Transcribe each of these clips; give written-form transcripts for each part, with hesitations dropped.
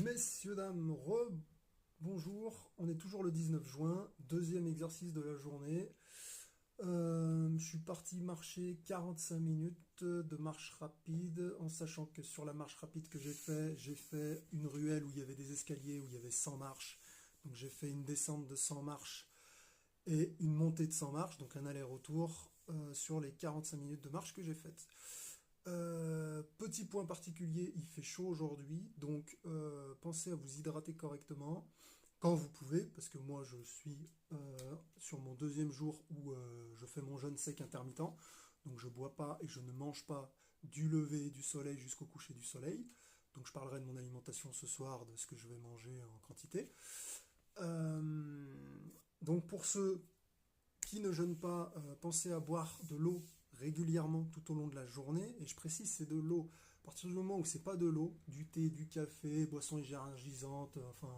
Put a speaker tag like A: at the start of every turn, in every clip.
A: Messieurs, dames, bonjour. On est toujours le 19 juin, deuxième exercice de la journée. Je suis parti marcher 45 minutes de marche rapide, en sachant que sur la marche rapide que j'ai fait une ruelle où il y avait des escaliers, où il y avait 100 marches. Donc j'ai fait une descente de 100 marches et une montée de 100 marches, donc un aller-retour sur les 45 minutes de marche que j'ai faites. Petit point particulier, il fait chaud aujourd'hui, donc pensez à vous hydrater correctement quand vous pouvez, parce que moi je suis sur mon deuxième jour où je fais mon jeûne sec intermittent, donc je bois pas et je ne mange pas du lever du soleil jusqu'au coucher du soleil. Donc je parlerai de mon alimentation ce soir, de ce que je vais manger en quantité. Euh, donc pour ceux qui ne jeûnent pas, pensez à boire de l'eau régulièrement tout au long de la journée. Et je précise, c'est de l'eau. À partir du moment où c'est pas de l'eau, du thé, du café, boissons énergisantes, enfin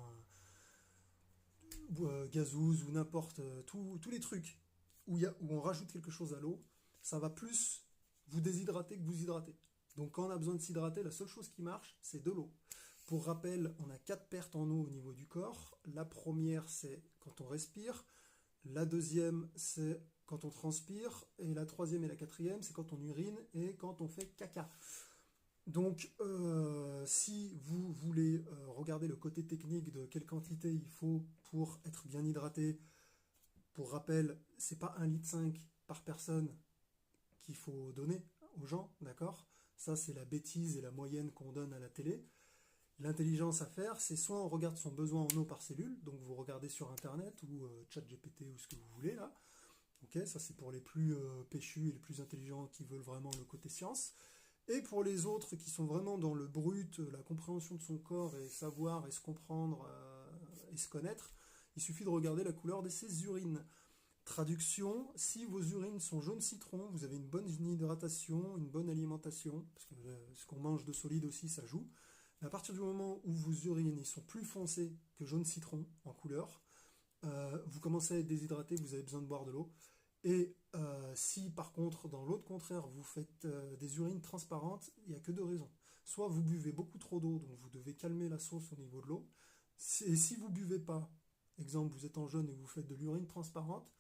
A: gazouze ou n'importe, tous les trucs où on rajoute quelque chose à l'eau, ça va plus vous déshydrater que vous hydrater. Donc quand on a besoin de s'hydrater, la seule chose qui marche, c'est de l'eau. Pour rappel, on a 4 pertes en eau au niveau du corps. La première, c'est quand on respire. La deuxième, c'est quand on transpire. Et la troisième et la quatrième, c'est quand on urine et quand on fait caca. Donc, si vous voulez regarder le côté technique de quelle quantité il faut pour être bien hydraté, pour rappel, c'est pas 1,5 litre par personne qu'il faut donner aux gens, d'accord? Ça, c'est la bêtise et la moyenne qu'on donne à la télé. L'intelligence à faire, c'est soit on regarde son besoin en eau par cellule, donc vous regardez sur internet ou ChatGPT ou ce que vous voulez là. Ok, ça c'est pour les plus péchus et les plus intelligents qui veulent vraiment le côté science. Et pour les autres qui sont vraiment dans le brut, la compréhension de son corps et savoir et se comprendre et se connaître, il suffit de regarder la couleur de ses urines. Traduction, si vos urines sont jaune citron, vous avez une bonne hydratation, une bonne alimentation, parce que ce qu'on mange de solide aussi, ça joue. Mais à partir du moment où vos urines ils sont plus foncés que jaune citron en couleur, vous commencez à être déshydraté, vous avez besoin de boire de l'eau. Et si par contre, dans l'autre contraire, vous faites des urines transparentes, il n'y a que deux raisons. Soit vous buvez beaucoup trop d'eau, donc vous devez calmer la sauce au niveau de l'eau. Et si vous buvez pas, exemple, vous êtes en jeûne et vous faites de l'urine transparente,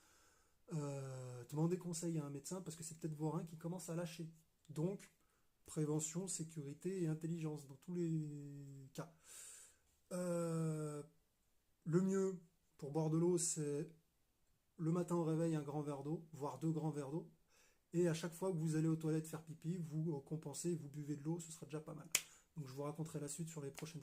A: demandez conseil à un médecin parce que c'est peut-être vos reins qui commencent à lâcher. Donc, prévention, sécurité et intelligence dans tous les cas. Euh, le mieux pour boire de l'eau, c'est le matin au réveil un grand verre d'eau, voire 2 grands verres d'eau. Et à chaque fois que vous allez aux toilettes faire pipi, vous compensez, vous buvez de l'eau, ce sera déjà pas mal. Donc je vous raconterai la suite sur les prochaines séances.